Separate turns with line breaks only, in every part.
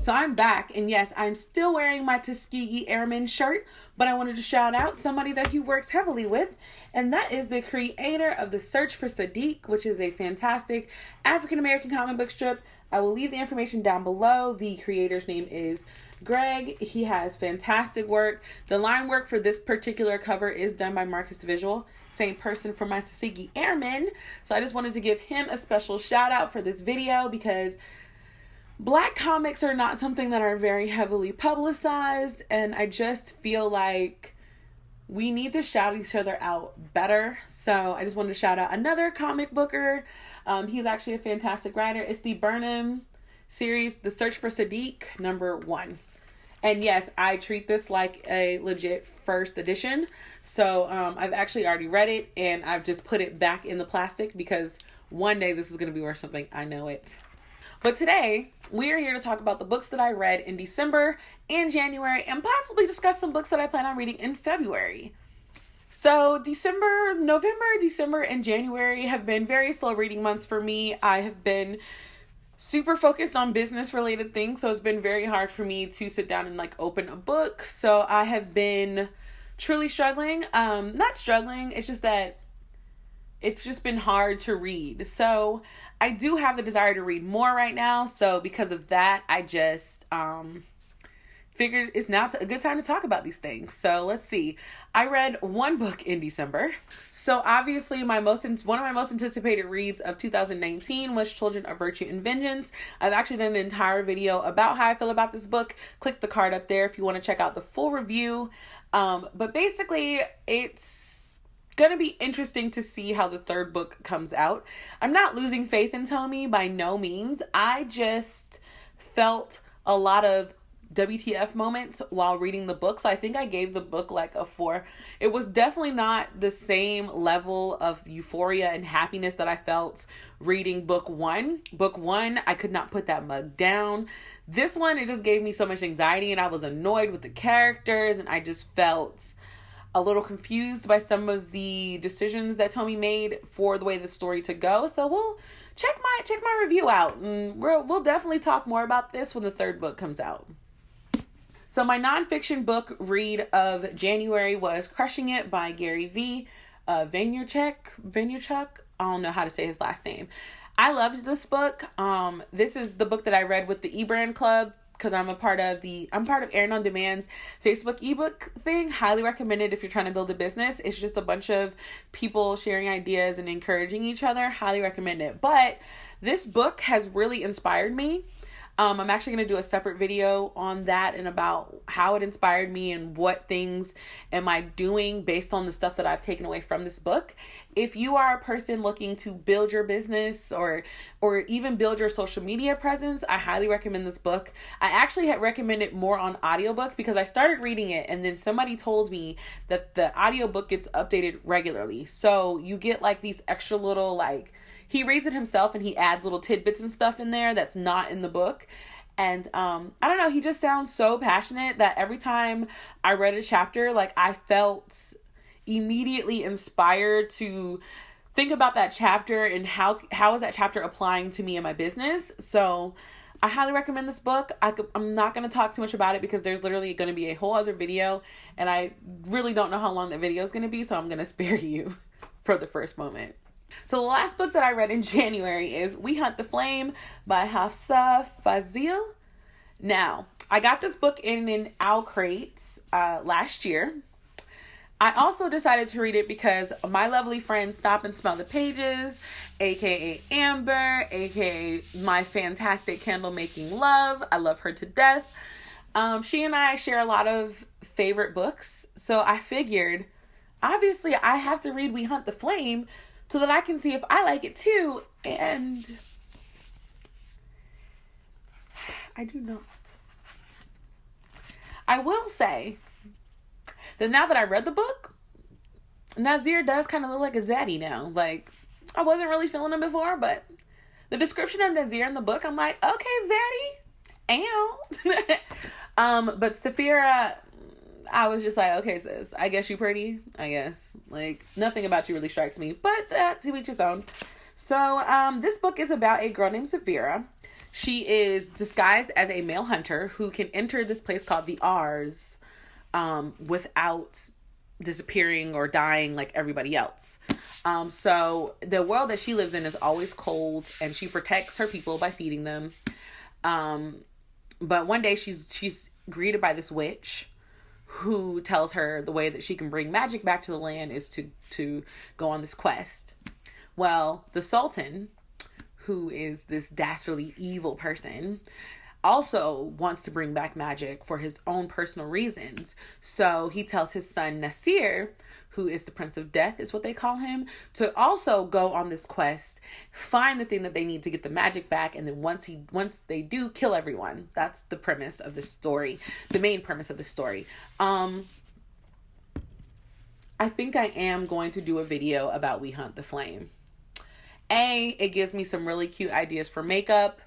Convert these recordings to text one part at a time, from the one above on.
So I'm back, and yes, I'm still wearing my Tuskegee Airman shirt, but I wanted to shout out somebody that he works heavily with, and that is the creator of The Search for Sadiq, which is a fantastic African-American comic book strip. I will leave the information down below. The creator's name is Greg. He has fantastic work. The line work for this particular cover is done by Marcus Visual, same person for my Tuskegee Airmen. So I just wanted to give him a special shout out for this video because Black comics are not something that are very heavily publicized, and I just feel like we need to shout each other out better. So I just wanted to shout out another comic booker. He's actually a fantastic writer. It's the Burnham series, The Search for Sadiq, #1. And yes, I treat this like a legit first edition. So I've actually already read it, and I've just put it back in the plastic because one day this is going to be worth something. I know it. But today, we are here to talk about the books that I read in December and January, and possibly discuss some books that I plan on reading in February. So November, December, and January have been very slow reading months for me. I have been super focused on business related things, so it's been very hard for me to sit down and open a book. So I have been truly struggling. Not struggling, it's just that it's just been hard to read. So I do have the desire to read more right now. So because of that, I just figured it's now a good time to talk about these things. So let's see. I read one book in December. So obviously one of my most anticipated reads of 2019 was Children of Virtue and Vengeance. I've actually done an entire video about how I feel about this book. Click the card up there if you want to check out the full review. But basically it's gonna be interesting to see how the third book comes out. I'm not losing faith in Tommy by no means. I just felt a lot of WTF moments while reading the book. So I think I gave the book a 4. It was definitely not the same level of euphoria and happiness that I felt reading book 1. Book 1, I could not put that mug down. This one, it just gave me so much anxiety, and I was annoyed with the characters, and I just felt a little confused by some of the decisions that Tommy made for the way the story to go. So we'll check my review out, and we'll definitely talk more about this when the third book comes out. So my nonfiction book read of January was Crushing It by Gary V. Vaynerchuk. I don't know how to say his last name. I loved this book. This is the book that I read with the eBrand Club, because I'm part of Aaron on Demand's Facebook ebook thing. Highly recommended if you're trying to build a business. It's just a bunch of people sharing ideas and encouraging each other. Highly recommend it. But this book has really inspired me. I'm actually going to do a separate video on that and about how it inspired me and what things am I doing based on the stuff that I've taken away from this book. If you are a person looking to build your business or even build your social media presence, I highly recommend this book. I actually had recommended more on audiobook because I started reading it, and then somebody told me that the audiobook gets updated regularly. So you get these extra little he reads it himself and he adds little tidbits and stuff in there that's not in the book. And I don't know, he just sounds so passionate that every time I read a chapter, I felt immediately inspired to think about that chapter and how is that chapter applying to me and my business. So I highly recommend this book. I'm not going to talk too much about it because there's literally going to be a whole other video, and I really don't know how long that video is going to be, so I'm going to spare you for the first moment. So the last book that I read in January is We Hunt the Flame by Hafsa Fazil. Now, I got this book in an owl crate last year. I also decided to read it because my lovely friend Stop and Smell the Pages, aka Amber, aka my fantastic candle making love. I love her to death. She and I share a lot of favorite books. So I figured, obviously, I have to read We Hunt the Flame so that I can see if I like it too. And I do not. I will say that now that I read the book, Nazir does kind of look like a zaddy now. I wasn't really feeling him before, but the description of Nazir in the book, I'm like, okay, zaddy. Ow. But Saphira, I was just like, okay, sis, I guess you pretty, I guess. Nothing about you really strikes me, but to each his own. So, this book is about a girl named Saphira. She is disguised as a male hunter who can enter this place called the Heirs without disappearing or dying like everybody else. So the world that she lives in is always cold, and she protects her people by feeding them. But one day she's greeted by this witch who tells her the way that she can bring magic back to the land is to go on this quest. Well, the Sultan, who is this dastardly evil person, also wants to bring back magic for his own personal reasons. So he tells his son Nasir, who is the Prince of Death, is what they call him, to also go on this quest, find the thing that they need to get the magic back, and then once they do, kill everyone. That's the premise of the story, the main premise of the story. I think I am going to do a video about We Hunt the Flame. It gives me some really cute ideas for makeup.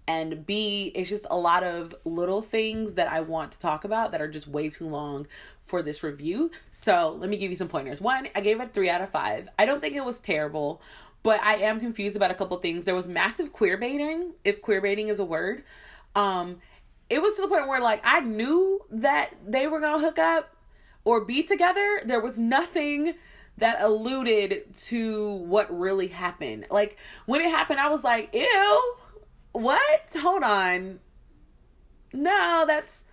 And B, it's just a lot of little things that I want to talk about that are just way too long for this review. So let me give you some pointers. 1, I gave it 3 out of 5. I don't think it was terrible, but I am confused about a couple things. There was massive queer baiting, if queer baiting is a word. It was to the point where like I knew that they were gonna hook up or be together. There was nothing that alluded to what really happened. Like when it happened, I was like, ew. What? Hold on. No, that's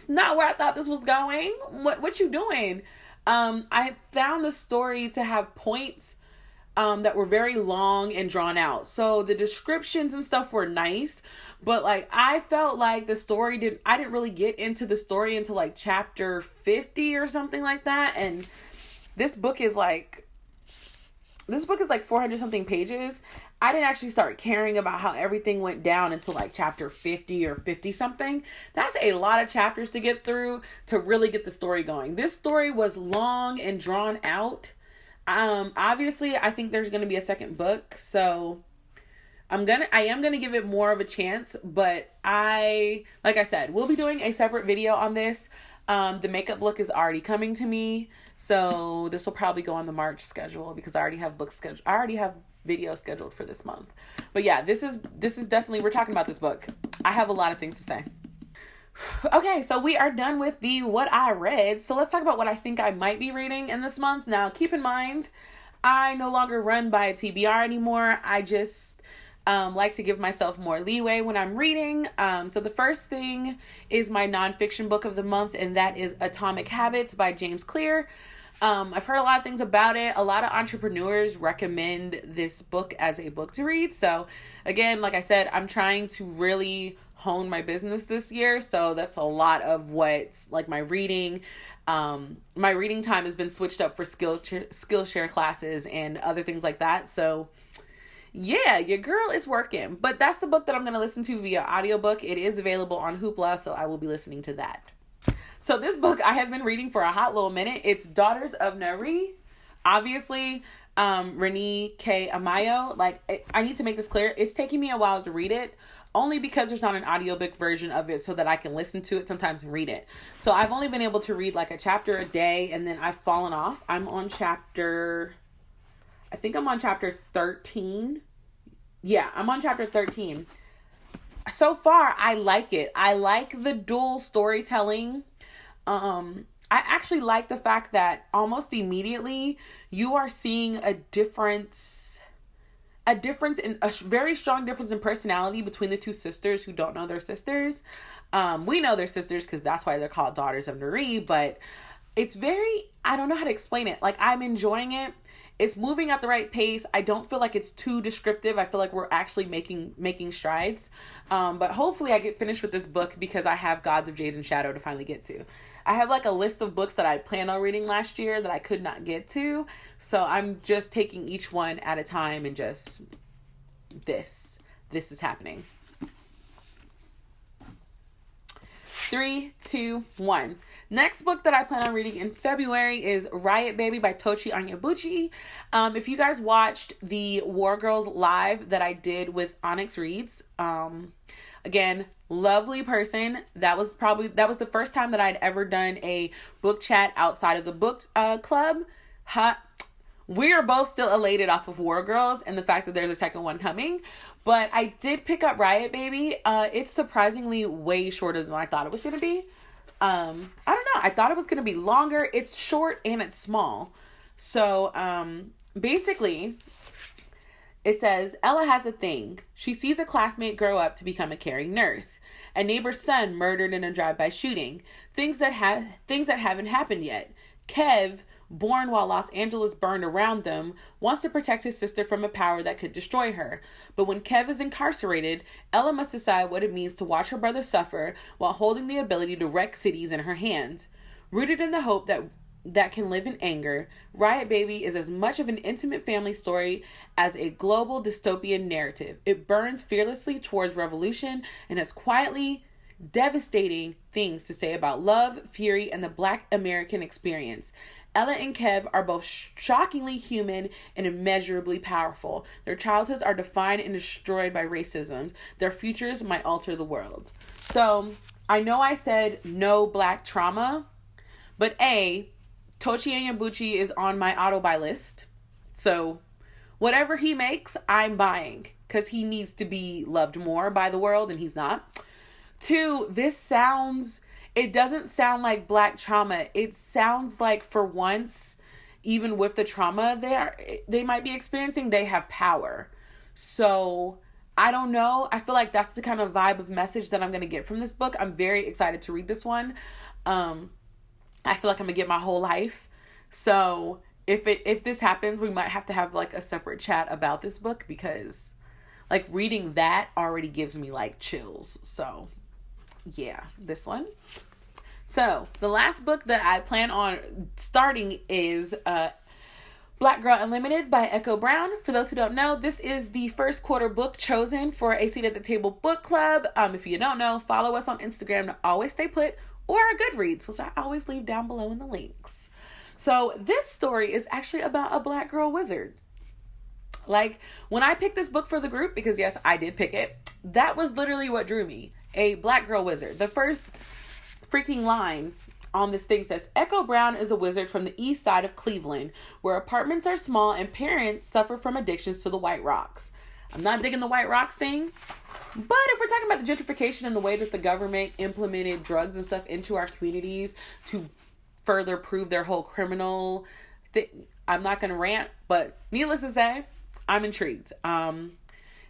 not where I thought this was going. What you doing? I found the story to have points that were very long and drawn out. So the descriptions and stuff were nice, but like I felt like the story I didn't really get into the story until like chapter 50 or something like that. And this book is like 400 something pages. I didn't actually start caring about how everything went down until like chapter 50 or 50 something. That's a lot of chapters to get through to really get the story going. This story was long and drawn out. Obviously I think there's going to be a second book, so I am going to give it more of a chance, but like I said, we'll be doing a separate video on this. The makeup look is already coming to me. So this will probably go on the March schedule because I already have videos scheduled for this month. But yeah, this is definitely, we're talking about this book. I have a lot of things to say. Okay, so we are done with the what I read. So let's talk about what I think I might be reading in this month. Now, keep in mind, I no longer run by a TBR anymore. I just like to give myself more leeway when I'm reading. So the first thing is my nonfiction book of the month, and that is Atomic Habits by James Clear. I've heard a lot of things about it. A lot of entrepreneurs recommend this book as a book to read. So again, like I said, I'm trying to really hone my business this year. So that's a lot of what's like my reading. My reading time has been switched up for Skillshare classes and other things like that. So yeah, your girl is working. But that's the book that I'm going to listen to via audiobook. It is available on Hoopla, so I will be listening to that. So this book I have been reading for a hot little minute. It's Daughters of Nari. Obviously, Renee K. Amayo. Like, I need to make this clear. It's taking me a while to read it, only because there's not an audiobook version of it so that I can listen to it sometimes and read it. So I've only been able to read like a chapter a day, and then I've fallen off. I think I'm on chapter 13. Yeah, I'm on chapter 13. So far, I like it. I like the dual storytelling. I actually like the fact that almost immediately you are seeing a difference in a very strong difference in personality between the two sisters who don't know they're sisters. We know they're sisters because that's why they're called Daughters of Nari, but it's very, I don't know how to explain it. Like, I'm enjoying it. It's moving at the right pace. I don't feel like it's too descriptive. I feel like we're actually making strides. But hopefully I get finished with this book because I have Gods of Jade and Shadow to finally get to. I have like a list of books that I planned on reading last year that I could not get to. So I'm just taking each one at a time and just this is happening. 3, 2, 1. Next book that I plan on reading in February is Riot Baby by Tochi Onyebuchi. If you guys watched the War Girls live that I did with Onyx Reads, again, lovely person. That was the first time that I'd ever done a book chat outside of the book club. we're both still elated off of War Girls and the fact that there's a second one coming. But I did pick up Riot Baby. It's surprisingly way shorter than I thought it was going to be. I don't know. I thought it was going to be longer. It's short and it's small. So, basically, it says, Ella has a thing. She sees a classmate grow up to become a caring nurse. A neighbor's son murdered in a drive-by shooting. Things that haven't happened yet. Kev, born while Los Angeles burned around them, wants to protect his sister from a power that could destroy her. But when Kev is incarcerated, Ella must decide what it means to watch her brother suffer while holding the ability to wreck cities in her hands. Rooted in the hope that can live in anger, Riot Baby is as much of an intimate family story as a global dystopian narrative. It burns fearlessly towards revolution and has quietly devastating things to say about love, fury, and the Black American experience. Ella and Kev are both shockingly human and immeasurably powerful. Their childhoods are defined and destroyed by racism. Their futures might alter the world. So, I know I said no Black trauma, but Tochi Onyebuchi is on my auto-buy list. So, whatever he makes, I'm buying. Because he needs to be loved more by the world, and he's not. 2, it doesn't sound like Black trauma. It sounds like, for once, even with the trauma they might be experiencing, they have power. So, I don't know. I feel like that's the kind of vibe of message that I'm going to get from this book. I'm very excited to read this one. I feel like I'm going to get my whole life. So, if this happens, we might have to have like a separate chat about this book, because like reading that already gives me like chills. So, yeah, this one. So, the last book that I plan on starting is Black Girl Unlimited by Echo Brown. For those who don't know, this is the first quarter book chosen for a Seat at the Table book club. If you don't know, follow us on Instagram to Always Stay Put, or our Goodreads, which I always leave down below in the links. So, this story is actually about a Black girl wizard. Like, when I picked this book for the group, because yes, I did pick it, that was literally what drew me. A Black girl wizard. The first freaking line on this thing says, Echo Brown is a wizard from the east side of Cleveland, where apartments are small and parents suffer from addictions to the White Rocks. I'm not digging the White Rocks thing, but if we're talking about the gentrification and the way that the government implemented drugs and stuff into our communities to further prove their whole criminal thing, I'm not going to rant, but needless to say, I'm intrigued.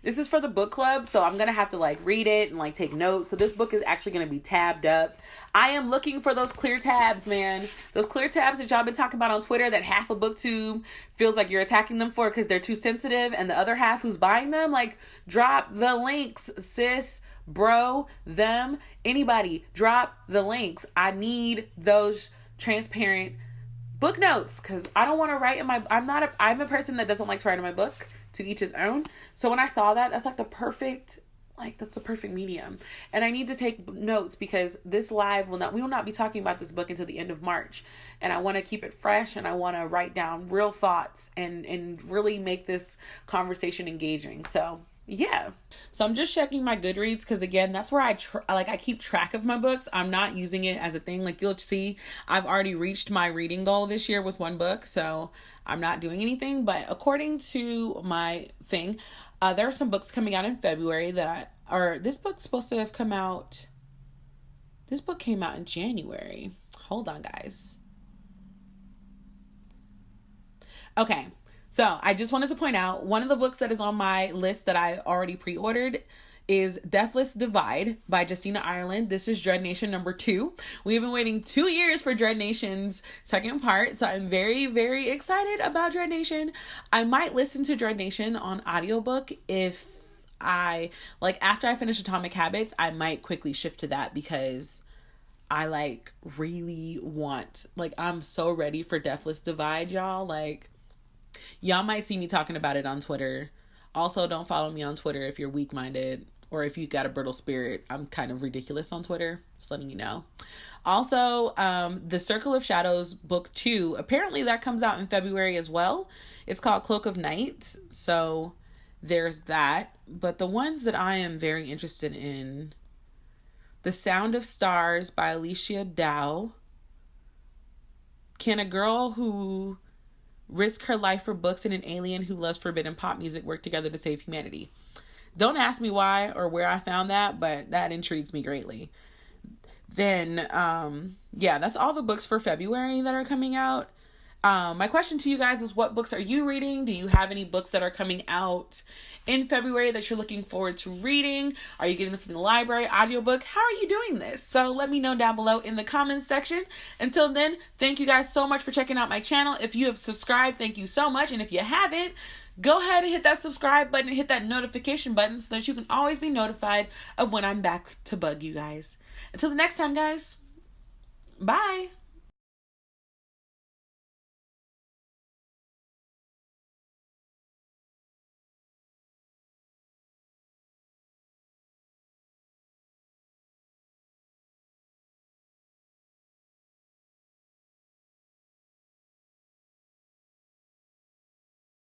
This is for the book club, so I'm going to have to like read it and like take notes. So this book is actually going to be tabbed up. I am looking for those clear tabs, man. Those clear tabs that y'all been talking about on Twitter that half of BookTube feels like you're attacking them for because they're too sensitive, and the other half who's buying them, like, drop the links, sis, bro, them, anybody, drop the links. I need those transparent book notes, because I don't want to write in my, I'm a person that doesn't like to write in my book. To each his own. So when I saw that, that's the perfect medium. And I need to take notes, because this live we will not be talking about this book until the end of March. And I want to keep it fresh, and I want to write down real thoughts and really make this conversation engaging. So yeah. So I'm just checking my Goodreads, because again, that's where I keep track of my books. I'm not using it as a thing. Like, you'll see, I've already reached my reading goal this year with one book, so I'm not doing anything. But according to my thing, there are some books coming out in February this book's supposed to have come out. This book came out in January. Hold on, guys. Okay. So, I just wanted to point out, one of the books that is on my list that I already pre-ordered is Deathless Divide by Justina Ireland. This is Dread Nation number 2. We've been waiting 2 years for Dread Nation's second part, so I'm very, very excited about Dread Nation. I might listen to Dread Nation on audiobook if after I finish Atomic Habits, I might quickly shift to that, because I really want, I'm so ready for Deathless Divide, y'all. Y'all might see me talking about it on Twitter. Also, don't follow me on Twitter if you're weak-minded or if you got a brittle spirit. I'm kind of ridiculous on Twitter, just letting you know. Also, The Circle of Shadows book 2, apparently that comes out in February as well. It's called Cloak of Night, so there's that. But the ones that I am very interested in, The Sound of Stars by Alicia Dow. Can a girl who risk her life for books, and an alien who loves forbidden pop music work together to save humanity. Don't ask me why or where I found that, but that intrigues me greatly. Then, yeah, that's all the books for February that are coming out. My question to you guys is, what books are you reading? Do you have any books that are coming out in February that you're looking forward to reading? Are you getting them from the library, audiobook? How are you doing this? So let me know down below in the comments section. Until then, thank you guys so much for checking out my channel. If you have subscribed, thank you so much. And if you haven't, go ahead and hit that subscribe button and hit that notification button so that you can always be notified of when I'm back to bug you guys. Until the next time, guys. Bye.